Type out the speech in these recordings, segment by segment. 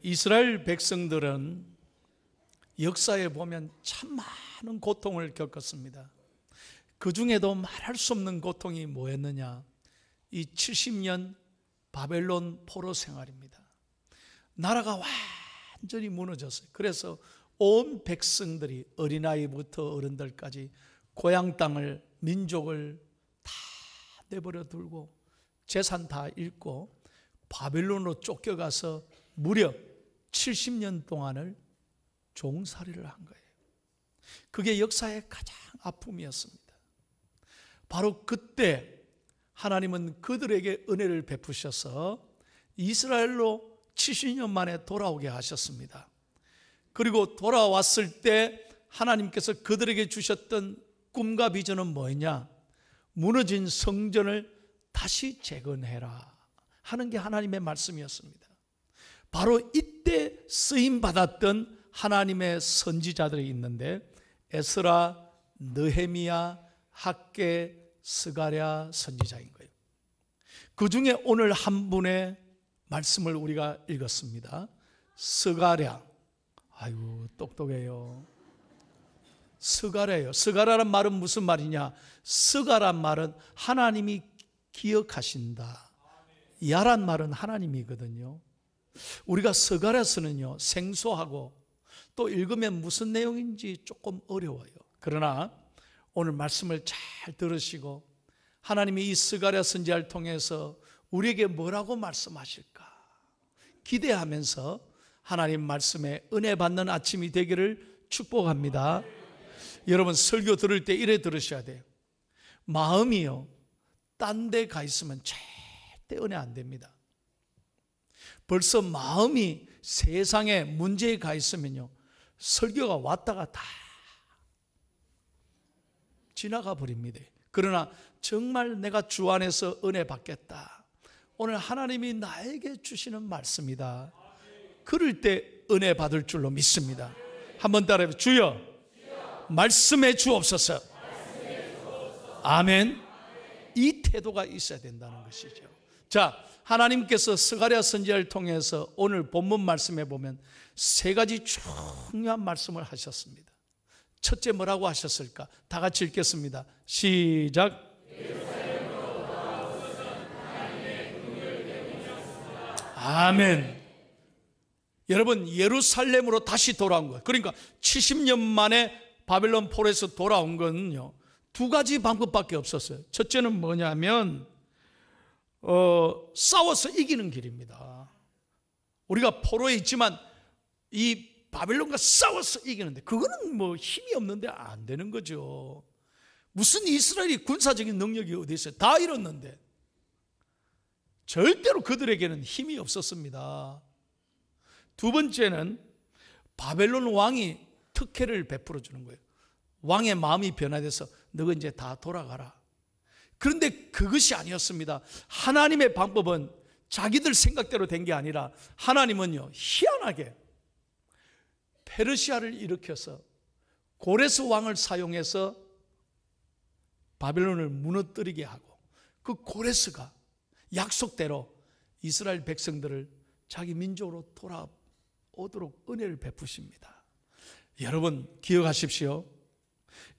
이스라엘 백성들은 역사에 보면 참 많은 고통을 겪었습니다. 그 중에도 말할 수 없는 고통이 뭐였느냐? 이 70년 바벨론 포로 생활입니다. 나라가 완전히 무너졌어요. 그래서 온 백성들이 어린아이부터 어른들까지 고향 땅을, 민족을 다 내버려 두고 재산 다 잃고 바벨론으로 쫓겨가서 무려 70년 동안을 종살이를 한 거예요. 그게 역사의 가장 아픔이었습니다. 바로 그때 하나님은 그들에게 은혜를 베푸셔서 이스라엘로 70년 만에 돌아오게 하셨습니다. 그리고 돌아왔을 때 하나님께서 그들에게 주셨던 꿈과 비전은 뭐였냐? 무너진 성전을 다시 재건해라 하는 게 하나님의 말씀이었습니다. 바로 이때 쓰임받았던 하나님의 선지자들이 있는데 에스라, 느헤미야, 학개, 스가랴 선지자인 거예요. 그 중에 오늘 한 분의 말씀을 우리가 읽었습니다. 스가랴. 아이고 똑똑해요. 스가랴예요. 스가랴란 말은 무슨 말이냐? 스가란 말은 하나님이 기억하신다. 야란 말은 하나님이거든요. 우리가 스가랴서는요 생소하고 또 읽으면 무슨 내용인지 조금 어려워요. 그러나 오늘 말씀을 잘 들으시고 하나님이 이 스가랴 선지자를 통해서 우리에게 뭐라고 말씀하실까 기대하면서 하나님 말씀에 은혜 받는 아침이 되기를 축복합니다. 여러분 설교 들을 때 이래 들으셔야 돼요. 마음이요 딴 데 가 있으면 절대 은혜 안 됩니다. 벌써 마음이 세상에 문제에 가 있으면요 설교가 왔다가 다 지나가 버립니다. 그러나 정말 내가 주 안에서 은혜 받겠다, 오늘 하나님이 나에게 주시는 말씀이다, 그럴 때 은혜 받을 줄로 믿습니다. 한번 따라해보세요. 주여 말씀해 주옵소서. 아멘. 이 태도가 있어야 된다는 것이죠. 자, 하나님께서 스가랴 선지자를 통해서 오늘 본문 말씀에 보면 세 가지 중요한 말씀을 하셨습니다. 첫째 뭐라고 하셨을까? 다 같이 읽겠습니다. 시작. 아멘. 여러분 예루살렘으로 다시 돌아온 거예요. 그러니까 70년 만에 바벨론 포로에서 돌아온 건요 두 가지 방법밖에 없었어요. 첫째는 뭐냐면 싸워서 이기는 길입니다. 우리가 포로에 있지만 이 바벨론과 싸워서 이기는데 그거는 뭐 힘이 없는데 안 되는 거죠. 무슨 이스라엘이 군사적인 능력이 어디 있어요? 다 잃었는데 절대로 그들에게는 힘이 없었습니다. 두 번째는 바벨론 왕이 특혜를 베풀어 주는 거예요. 왕의 마음이 변화돼서 너가 이제 다 돌아가라. 그런데 그것이 아니었습니다. 하나님의 방법은 자기들 생각대로 된 게 아니라 하나님은요 희한하게 페르시아를 일으켜서 고레스 왕을 사용해서 바벨론을 무너뜨리게 하고 그 고레스가 약속대로 이스라엘 백성들을 자기 민족으로 돌아오도록 은혜를 베푸십니다. 여러분 기억하십시오.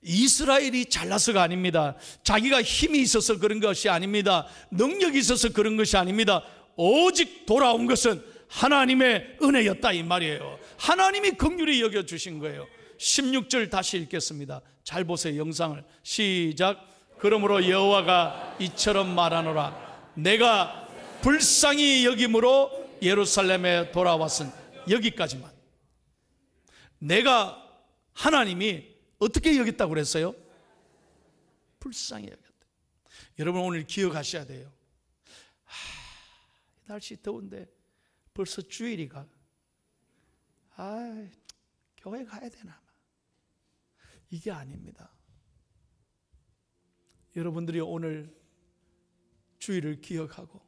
이스라엘이 잘나서가 아닙니다. 자기가 힘이 있어서 그런 것이 아닙니다. 능력이 있어서 그런 것이 아닙니다. 오직 돌아온 것은 하나님의 은혜였다 이 말이에요. 하나님이 긍휼히 여겨주신 거예요. 16절 다시 읽겠습니다. 잘 보세요. 영상을 시작. 그러므로 여호와가 이처럼 말하노라. 내가 불쌍히 여김으로 예루살렘에 돌아왔은 여기까지만. 내가 하나님이 어떻게 여겼다고 그랬어요? 불쌍히 여겼다. 여러분 오늘 기억하셔야 돼요. 날씨 더운데 벌써 주일이가 교회 가야 되나 이게 아닙니다. 여러분들이 오늘 주일을 기억하고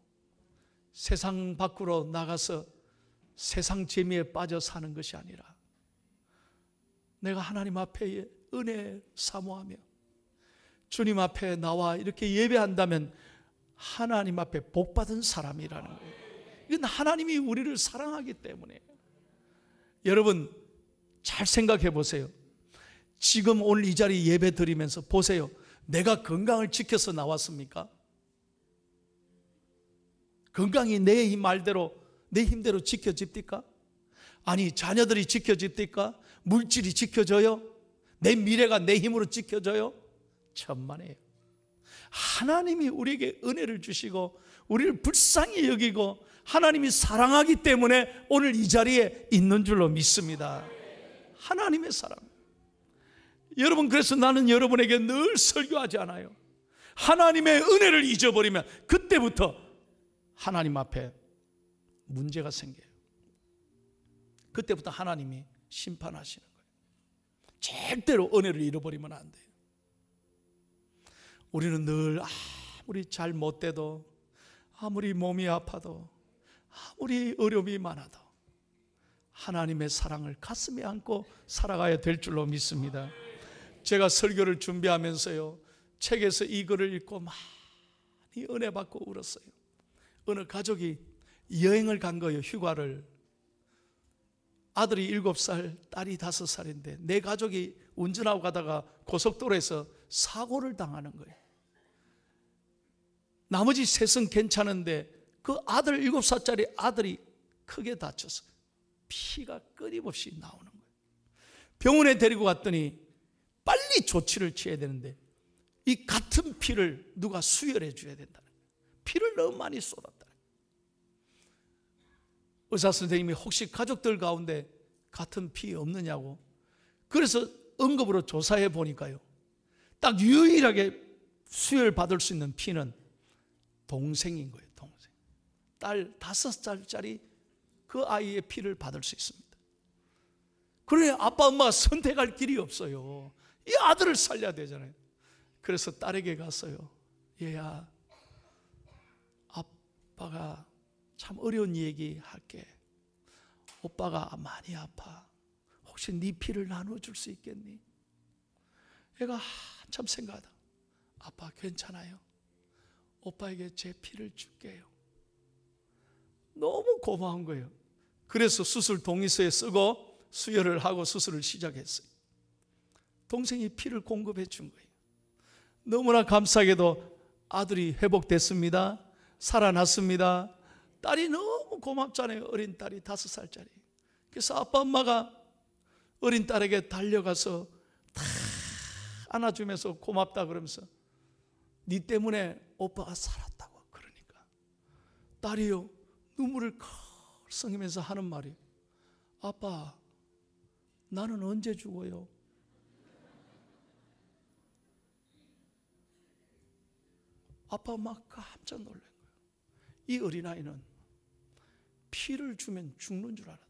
세상 밖으로 나가서 세상 재미에 빠져 사는 것이 아니라 내가 하나님 앞에 은혜 사모하며 주님 앞에 나와 이렇게 예배한다면 하나님 앞에 복받은 사람이라는 거예요. 이건 하나님이 우리를 사랑하기 때문에 여러분 잘 생각해 보세요. 지금 오늘 이 자리 예배 드리면서 보세요. 내가 건강을 지켜서 나왔습니까? 건강이 내 말대로, 내 힘대로 지켜집니까? 아니, 자녀들이 지켜집니까? 물질이 지켜져요? 내 미래가 내 힘으로 지켜져요? 천만에요. 하나님이 우리에게 은혜를 주시고 우리를 불쌍히 여기고 하나님이 사랑하기 때문에 오늘 이 자리에 있는 줄로 믿습니다. 하나님의 사랑. 여러분, 그래서 나는 여러분에게 늘 설교하지 않아요. 하나님의 은혜를 잊어버리면 그때부터 하나님 앞에 문제가 생겨요. 그때부터 하나님이 심판하시는 거예요. 절대로 은혜를 잃어버리면 안 돼요. 우리는 늘 아무리 잘 못돼도, 아무리 몸이 아파도, 아무리 어려움이 많아도 하나님의 사랑을 가슴에 안고 살아가야 될 줄로 믿습니다. 제가 설교를 준비하면서요, 책에서 이 글을 읽고 많이 은혜 받고 울었어요. 어느 가족이 여행을 간 거예요. 휴가를. 아들이 7살, 딸이 5살인데 내 가족이 운전하고 가다가 고속도로에서 사고를 당하는 거예요. 나머지 셋은 괜찮은데 그 아들, 7살짜리 아들이 크게 다쳐서 피가 끊임없이 나오는 거예요. 병원에 데리고 갔더니 빨리 조치를 취해야 되는데 이 같은 피를 누가 수혈해 줘야 된다는 거예요. 피를 너무 많이 쏟았다. 의사 선생님이 혹시 가족들 가운데 같은 피 없느냐고, 그래서 응급으로 조사해 보니까요, 딱 유일하게 수혈 받을 수 있는 피는 동생인 거예요. 동생. 딸 5살짜리 그 아이의 피를 받을 수 있습니다. 그러니 아빠 엄마가 선택할 길이 없어요. 이 아들을 살려야 되잖아요. 그래서 딸에게 갔어요. 얘야, 아빠가 참 어려운 얘기 할게. 오빠가 많이 아파. 혹시 네 피를 나눠줄 수 있겠니? 얘가 한참 생각하다, 아빠 괜찮아요. 오빠에게 제 피를 줄게요. 너무 고마운 거예요. 그래서 수술 동의서에 쓰고 수혈을 하고 수술을 시작했어요. 동생이 피를 공급해 준 거예요. 너무나 감사하게도 아들이 회복됐습니다. 살아났습니다. 딸이 너무 고맙잖아요. 어린 딸이 5살짜리. 그래서 아빠 엄마가 어린 딸에게 달려가서 다 안아주면서 고맙다 그러면서 네 때문에 오빠가 살았다고. 그러니까 딸이요, 눈물을 컬썩이면서 하는 말이, 아빠 나는 언제 죽어요? 아빠 엄마가 깜짝 놀란 거예요. 이 어린아이는 피를 주면 죽는 줄 알았대.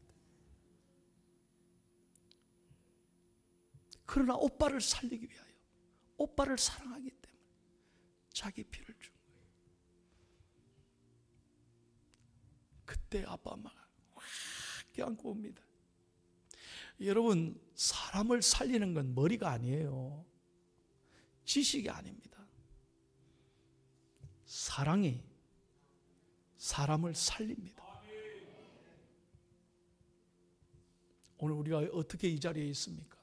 그러나 오빠를 살리기 위하여, 오빠를 사랑하기 때문에 자기 피를 준 거예요. 그때 아빠 엄마가 확 껴안고 옵니다. 여러분, 사람을 살리는 건 머리가 아니에요. 지식이 아닙니다. 사랑이 사람을 살립니다. 오늘 우리가 어떻게 이 자리에 있습니까?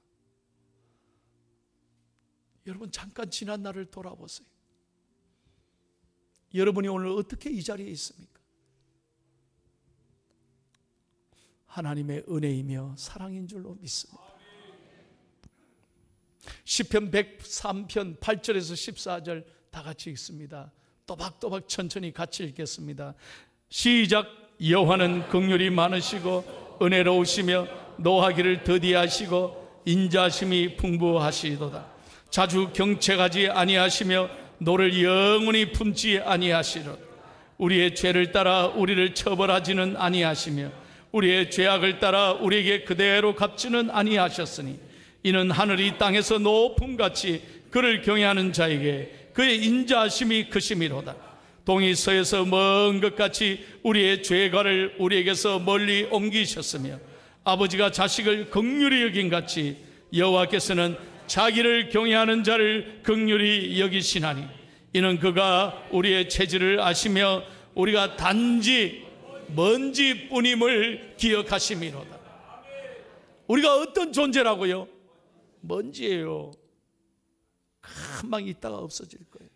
여러분, 잠깐 지난 날을 돌아보세요. 여러분이 오늘 어떻게 이 자리에 있습니까? 하나님의 은혜이며 사랑인 줄로 믿습니다. 시편 103편 8절에서 14절 다 같이 읽습니다. 또박또박 천천히 같이 읽겠습니다. 시작. 여호와는 긍휼이 많으시고 은혜로우시며 노하기를 더디하시고 인자심이 풍부하시도다. 자주 경책하지 아니하시며 노를 영원히 품지 아니하시리로다. 우리의 죄를 따라 우리를 처벌하지는 아니하시며 우리의 죄악을 따라 우리에게 그대로 갚지는 아니하셨으니 이는 하늘이 땅에서 높음같이 그를 경외하는 자에게 그의 인자하심이 크심이로다. 동이 서에서 먼 것 같이 우리의 죄가를 우리에게서 멀리 옮기셨으며 아버지가 자식을 긍휼히 여긴 같이 여호와께서는 자기를 경외하는 자를 긍휼히 여기시나니 이는 그가 우리의 체질을 아시며 우리가 단지 먼지뿐임을 기억하심이로다. 우리가 어떤 존재라고요? 먼지예요. 금방 있다가 없어질 거예요.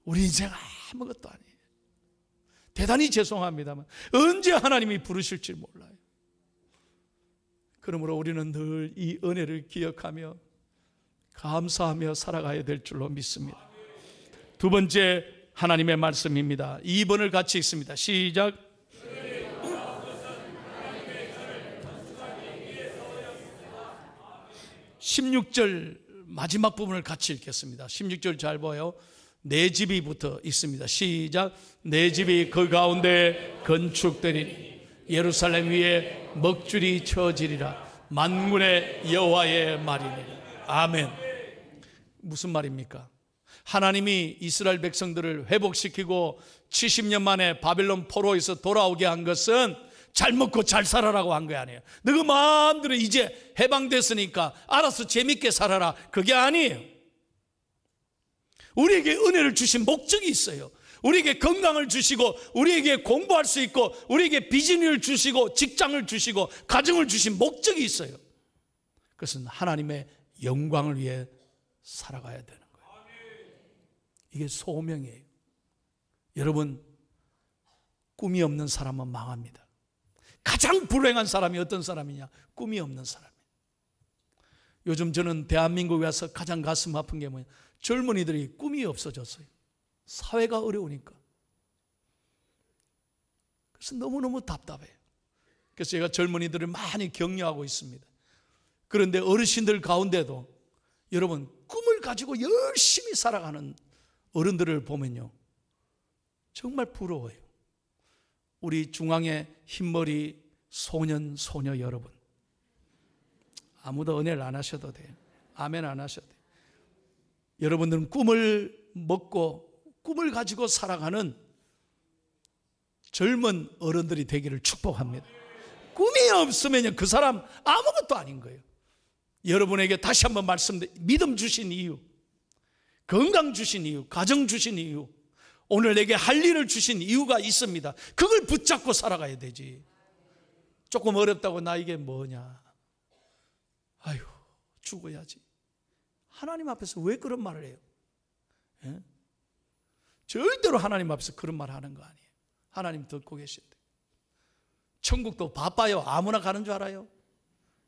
우리 인생 아무것도 아니에요. 대단히 죄송합니다만 언제 하나님이 부르실지 몰라요. 그러므로 우리는 늘 이 은혜를 기억하며 감사하며 살아가야 될 줄로 믿습니다. 두 번째 하나님의 말씀입니다. 2번을 같이 읽습니다. 시작. 16절 마지막 부분을 같이 읽겠습니다. 16절 잘 보여요. 내 집이부터 있습니다. 시작. 내 집이 그 가운데 건축되리니 예루살렘 위에 먹줄이 쳐지리라. 만군의 여호와의 말이니. 아멘. 무슨 말입니까? 하나님이 이스라엘 백성들을 회복시키고 70년 만에 바벨론 포로에서 돌아오게 한 것은 잘 먹고 잘 살아라고 한 거 아니에요. 너희 마음대로 이제 해방됐으니까 알아서 재밌게 살아라. 그게 아니에요. 우리에게 은혜를 주신 목적이 있어요. 우리에게 건강을 주시고 우리에게 공부할 수 있고 우리에게 비즈니스를 주시고 직장을 주시고 가정을 주신 목적이 있어요. 그것은 하나님의 영광을 위해 살아가야 되는 거예요. 이게 소명이에요. 여러분, 꿈이 없는 사람은 망합니다. 가장 불행한 사람이 어떤 사람이냐? 꿈이 없는 사람이에요. 요즘 저는 대한민국에 와서 가장 가슴 아픈 게 뭐냐? 젊은이들이 꿈이 없어졌어요. 사회가 어려우니까. 그래서 너무너무 답답해요. 그래서 제가 젊은이들을 많이 격려하고 있습니다. 그런데 어르신들 가운데도 여러분 꿈을 가지고 열심히 살아가는 어른들을 보면요, 정말 부러워요. 우리 중앙의 흰머리 소년 소녀 여러분, 아무도 은혜를 안 하셔도 돼요. 아멘 안 하셔도 돼요. 여러분들은 꿈을 먹고 꿈을 가지고 살아가는 젊은 어른들이 되기를 축복합니다. 꿈이 없으면 그 사람 아무것도 아닌 거예요. 여러분에게 다시 한번 말씀드립니다. 믿음 주신 이유, 건강 주신 이유, 가정 주신 이유, 오늘 내게 할 일을 주신 이유가 있습니다. 그걸 붙잡고 살아가야 되지. 조금 어렵다고 나 이게 뭐냐, 아유 죽어야지. 하나님 앞에서 왜 그런 말을 해요? 예? 절대로 하나님 앞에서 그런 말 하는 거 아니에요. 하나님 듣고 계신데. 천국도 바빠요. 아무나 가는 줄 알아요?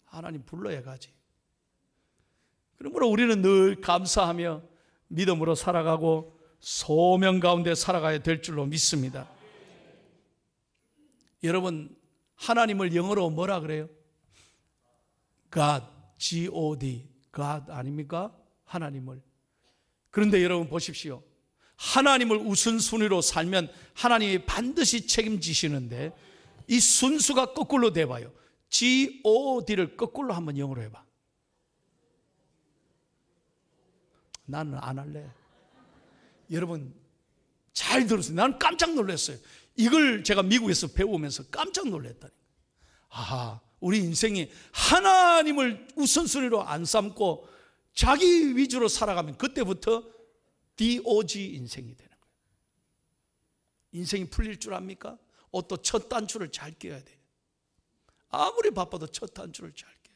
하나님 불러야 가지. 그러므로 우리는 늘 감사하며 믿음으로 살아가고 소명 가운데 살아가야 될 줄로 믿습니다. 여러분, 하나님을 영어로 뭐라 그래요? God, G-O-D, God 아닙니까? 하나님을. 그런데 여러분 보십시오. 하나님을 우선순위로 살면 하나님이 반드시 책임지시는데 이 순수가 거꾸로 돼봐요. G-O-D를 거꾸로 한번 영어로 해봐. 나는 안 할래. 여러분 잘 들으세요. 나는 깜짝 놀랐어요. 이걸 제가 미국에서 배우면서 깜짝 놀랐다니. 아하, 우리 인생이 하나님을 우선순위로 안 삼고 자기 위주로 살아가면 그때부터 DOG 인생이 되는 거예요. 인생이 풀릴 줄 압니까? 옷도 첫 단추를 잘 끼워야 돼요. 아무리 바빠도 첫 단추를 잘 끼워야 돼요.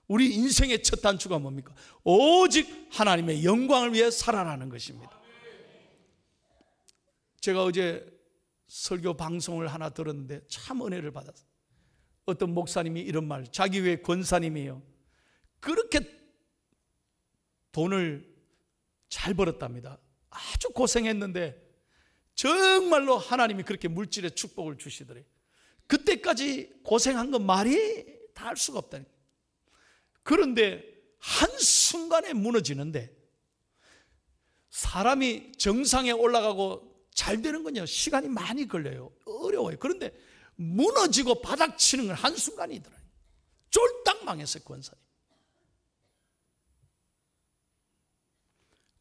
우리 인생의 첫 단추가 뭡니까? 오직 하나님의 영광을 위해 살아라는 것입니다. 제가 어제 설교 방송을 하나 들었는데 참 은혜를 받았어요. 어떤 목사님이 이런 말, 자기 외 권사님이에요. 그렇게 돈을 잘 벌었답니다. 아주 고생했는데 정말로 하나님이 그렇게 물질의 축복을 주시더래요. 그때까지 고생한 건 말이 다 할 수가 없다니. 그런데 한순간에 무너지는데, 사람이 정상에 올라가고 잘 되는 건요 시간이 많이 걸려요. 어려워요. 그런데 무너지고 바닥치는 건 한순간이더라고요. 쫄딱 망했어요.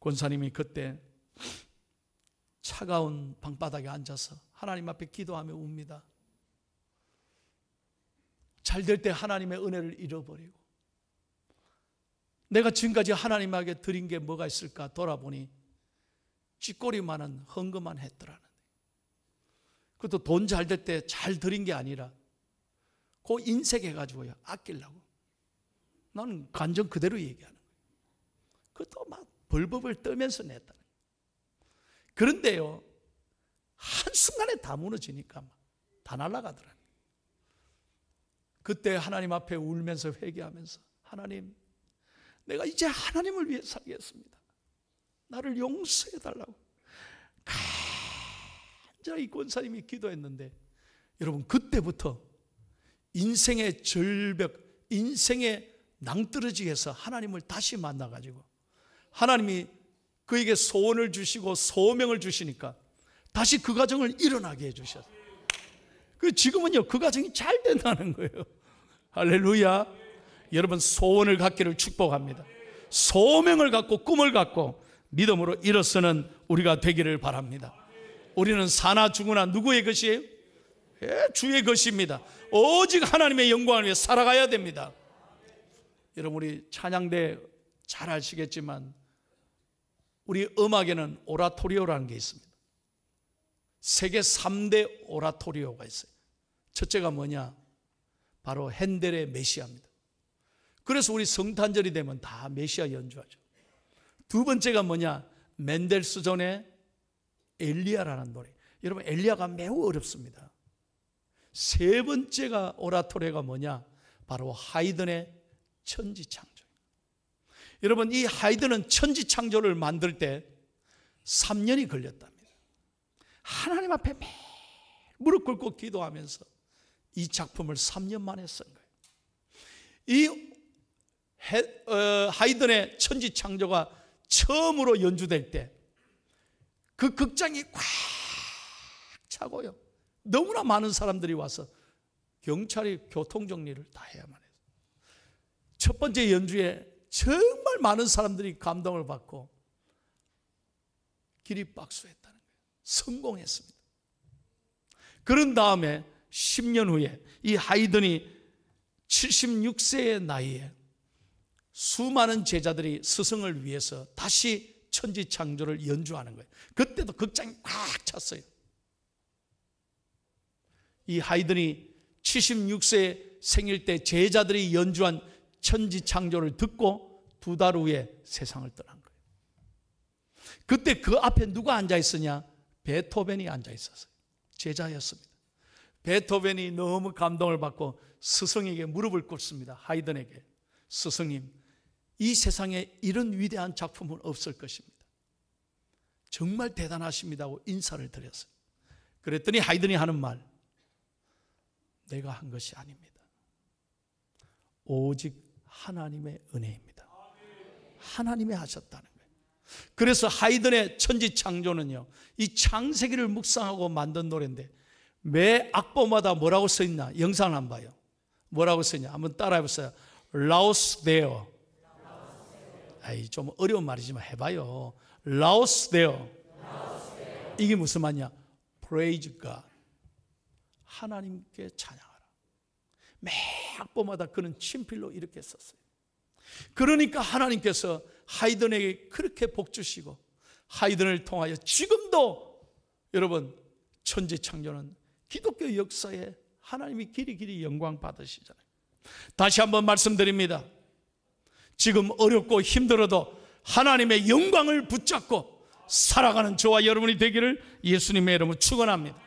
권사님이 그때 차가운 방바닥에 앉아서 하나님 앞에 기도하며 웁니다. 잘 될 때 하나님의 은혜를 잃어버리고 내가 지금까지 하나님에게 드린 게 뭐가 있을까 돌아보니 쥐꼬리만한 헌금만 했더라는. 그것도 돈 잘 될 때 잘 드린 게 아니라 그 인색해가지고요, 아끼려고. 나는 간정 그대로 얘기하는 거예요. 그것도 막 벌벌 떨면서 냈다는 거예요. 그런데요, 한순간에 다 무너지니까 다 날아가더라고요. 그때 하나님 앞에 울면서 회개하면서, 하나님, 내가 이제 하나님을 위해 살겠습니다. 나를 용서해달라고 간절히 권사님이 기도했는데, 여러분, 그때부터 인생의 절벽, 인생의 낭떠러지에서 하나님을 다시 만나가지고 하나님이 그에게 소원을 주시고 소명을 주시니까 다시 그 가정을 일어나게 해주셨어요. 지금은요, 그 가정이 잘 된다는 거예요. 할렐루야. 여러분, 소원을 갖기를 축복합니다. 소명을 갖고 꿈을 갖고 믿음으로 일어서는 우리가 되기를 바랍니다. 우리는 사나 죽으나 누구의 것이에요? 주의 것입니다. 오직 하나님의 영광을 위해 살아가야 됩니다. 여러분, 우리 찬양대 잘 아시겠지만 우리 음악에는 오라토리오라는 게 있습니다. 세계 3대 오라토리오가 있어요. 첫째가 뭐냐? 바로 핸델의 메시아입니다. 그래서 우리 성탄절이 되면 다 메시아 연주하죠. 두 번째가 뭐냐? 멘델스존의 엘리야라는 노래. 여러분, 엘리야가 매우 어렵습니다. 세 번째가 오라토리오가 뭐냐? 바로 하이든의 천지창조. 여러분, 이 하이든은 천지창조를 만들 때 3년이 걸렸답니다. 하나님 앞에 매일 무릎 꿇고 기도하면서 이 작품을 3년 만에 쓴 거예요. 이 하이든의 천지창조가 처음으로 연주될 때 그 극장이 꽉 차고요, 너무나 많은 사람들이 와서 경찰이 교통정리를 다 해야만 해요. 첫 번째 연주에 정말 많은 사람들이 감동을 받고 기립박수했다는 거예요. 성공했습니다. 그런 다음에 10년 후에 이 하이든이 76세의 나이에 수많은 제자들이 스승을 위해서 다시 천지창조를 연주하는 거예요. 그때도 극장이 꽉 찼어요. 이 하이든이 76세 생일 때 제자들이 연주한 천지창조를 듣고 2달 후에 세상을 떠난 거예요. 그때 그 앞에 누가 앉아 있었냐? 베토벤이 앉아 있었어요. 제자였습니다. 베토벤이 너무 감동을 받고 스승에게 무릎을 꿇습니다. 하이든에게. 스승님, 이 세상에 이런 위대한 작품은 없을 것입니다. 정말 대단하십니다고 인사를 드렸어요. 그랬더니 하이든이 하는 말, 내가 한 것이 아닙니다. 오직 하나님의 은혜입니다. 하나님이 하셨다는 거예요. 그래서 하이든의 천지창조는요, 이 창세기를 묵상하고 만든 노래인데 매 악보마다 뭐라고 써있나? 영상을 한번 봐요. 뭐라고 써있냐? 한번 따라해보세요. 라오스 데어. 좀 어려운 말이지만 해봐요. 라오스 데어. 이게 무슨 말이냐? Praise God. 하나님께 찬양하라. 매 악보마다 그는 친필로 이렇게 썼어요. 그러니까 하나님께서 하이든에게 그렇게 복 주시고 하이든을 통하여 지금도 여러분 천지창조는 기독교 역사에 하나님이 길이 영광 받으시잖아요. 다시 한번 말씀드립니다. 지금 어렵고 힘들어도 하나님의 영광을 붙잡고 살아가는 저와 여러분이 되기를 예수님의 이름으로 축원합니다.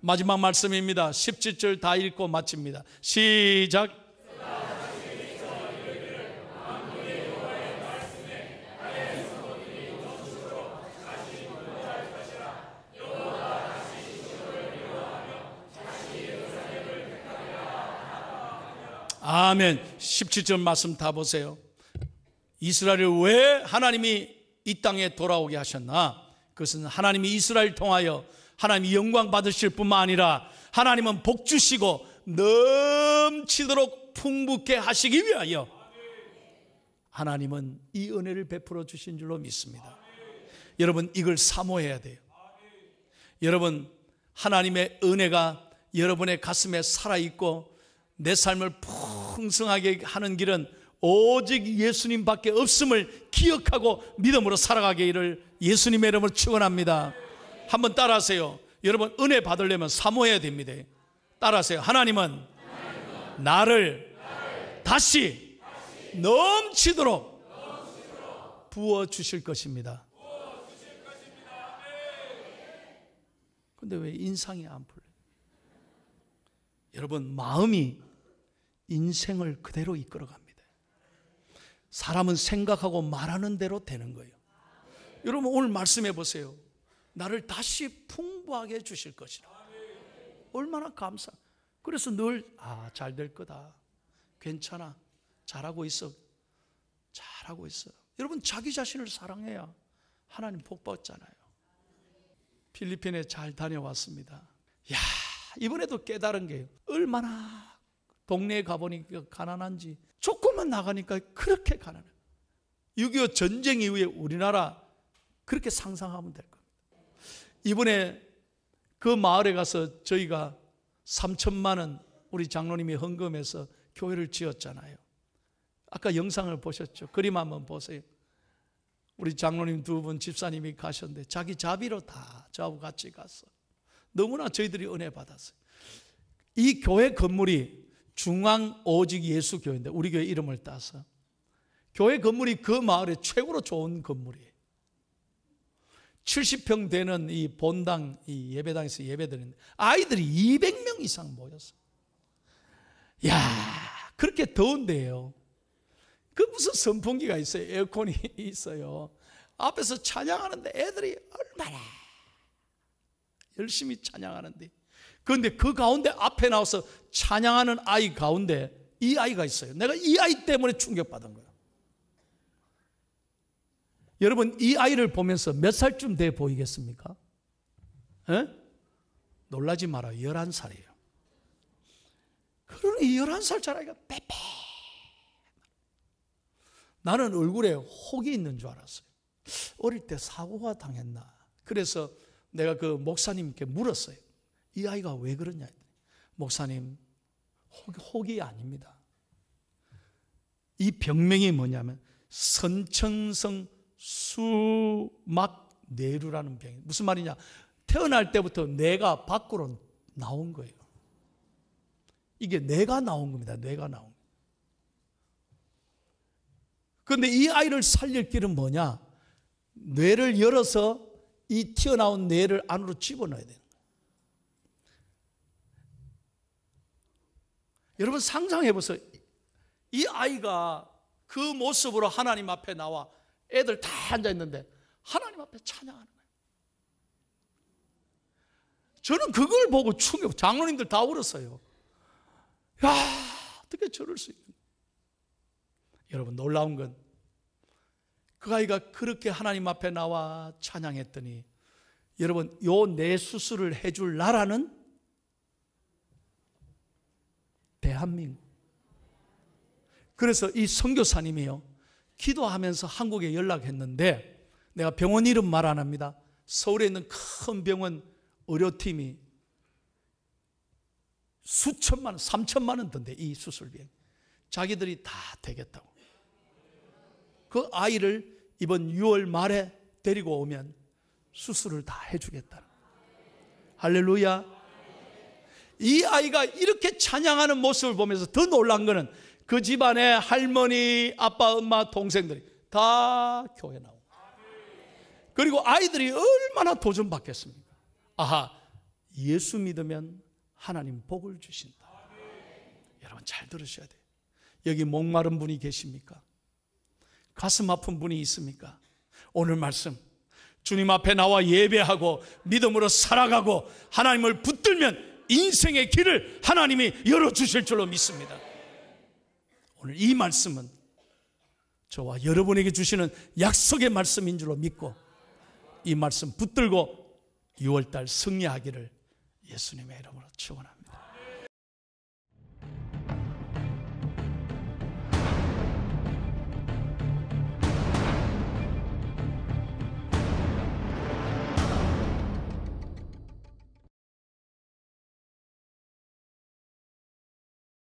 마지막 말씀입니다. 17절 다 읽고 마칩니다. 시작. 아멘. 17절 말씀 다 보세요. 이스라엘을 왜 하나님이 이 땅에 돌아오게 하셨나? 그것은 하나님이 이스라엘 통하여 하나님이 영광 받으실 뿐만 아니라 하나님은 복 주시고 넘치도록 풍부케 하시기 위하여 하나님은 이 은혜를 베풀어 주신 줄로 믿습니다. 여러분, 이걸 사모해야 돼요. 여러분, 하나님의 은혜가 여러분의 가슴에 살아있고 내 삶을 풍성하게 하는 길은 오직 예수님밖에 없음을 기억하고 믿음으로 살아가기를 예수님의 이름으로 축원합니다. 한번 따라하세요. 여러분, 은혜 받으려면 사모해야 됩니다. 따라하세요. 하나님은 나를 다시 넘치도록 부어주실 것입니다. 근데 왜 인상이 안 풀려요? 여러분, 마음이 인생을 그대로 이끌어갑니다. 사람은 생각하고 말하는 대로 되는 거예요. 여러분, 오늘 말씀해 보세요. 나를 다시 풍부하게 해주실 것이라. 얼마나 감사. 그래서 늘 잘 될 거다, 괜찮아, 잘하고 있어, 잘하고 있어. 여러분, 자기 자신을 사랑해야 하나님 복 받잖아요. 필리핀에 잘 다녀왔습니다. 야, 이번에도 깨달은 게 얼마나 동네에 가보니까 가난한지. 조금만 나가니까 그렇게 가난해요. 6.25 전쟁 이후에 우리나라 그렇게 상상하면 될 겁니다. 이번에 그 마을에 가서 저희가 3천만 원 우리 장로님이 헌금해서 교회를 지었잖아요. 아까 영상을 보셨죠? 그림 한번 보세요. 우리 장로님 두 분 집사님이 가셨는데 자기 자비로 다 저하고 같이 갔어. 너무나 저희들이 은혜 받았어요. 이 교회 건물이 중앙 오직 예수 교회인데 우리 교회 이름을 따서 교회 건물이 그 마을에 최고로 좋은 건물이에요. 70평 되는 이 본당, 이 예배당에서 예배드리는데 아이들이 200명 이상 모였어요. 야, 그렇게 더운데요. 그 무슨 선풍기가 있어요. 에어컨이 있어요. 앞에서 찬양하는데 애들이 얼마나 열심히 찬양하는데, 그런데 그 가운데 앞에 나와서 찬양하는 아이 가운데 이 아이가 있어요. 내가 이 아이 때문에 충격받은 거예요. 여러분, 이 아이를 보면서 몇 살쯤 돼 보이겠습니까? 에? 놀라지 마라. 11살이에요. 그러니 11살짜리 아이가 빼빼. 나는 얼굴에 혹이 있는 줄 알았어요. 어릴 때 사고가 당했나. 그래서 내가 그 목사님께 물었어요. 이 아이가 왜 그러냐. 목사님, 혹이 아닙니다. 이 병명이 뭐냐면 선천성 수막 내루라는 병이에요. 무슨 말이냐. 태어날 때부터 뇌가 밖으로 나온 거예요. 이게 뇌가 나온 겁니다. 뇌가 나온 거예요. 그런데 이 아이를 살릴 길은 뭐냐? 뇌를 열어서 이 튀어나온 뇌를 안으로 집어넣어야 되는 거예요. 여러분, 상상해 보세요. 이 아이가 그 모습으로 하나님 앞에 나와 애들 다 앉아 있는데 하나님 앞에 찬양하는 거예요. 저는 그걸 보고 충격, 장로님들 다 울었어요. 야, 어떻게 저럴 수 있는. 여러분, 놀라운 건 그 아이가 그렇게 하나님 앞에 나와 찬양했더니, 여러분, 요 뇌 수술을 해줄 나라는 대한민국. 그래서 이 선교사님이요, 기도하면서 한국에 연락했는데, 내가 병원 이름 말 안 합니다. 서울에 있는 큰 병원 의료팀이 수천만 원, 3천만 원 든대, 이 수술비에. 자기들이 다 되겠다고. 그 아이를 이번 6월 말에 데리고 오면 수술을 다 해주겠다는 거예요. 할렐루야. 이 아이가 이렇게 찬양하는 모습을 보면서 더 놀란 거는 그 집안의 할머니, 아빠, 엄마, 동생들이 다 교회 나오고, 그리고 아이들이 얼마나 도전받겠습니까? 아하, 예수 믿으면 하나님 복을 주신다. 여러분, 잘 들으셔야 돼요. 여기 목마른 분이 계십니까? 가슴 아픈 분이 있습니까? 오늘 말씀, 주님 앞에 나와 예배하고 믿음으로 살아가고 하나님을 붙들면 인생의 길을 하나님이 열어주실 줄로 믿습니다. 오늘 이 말씀은 저와 여러분에게 주시는 약속의 말씀인 줄로 믿고, 이 말씀 붙들고 6월달 승리하기를 예수님의 이름으로 축원합니다.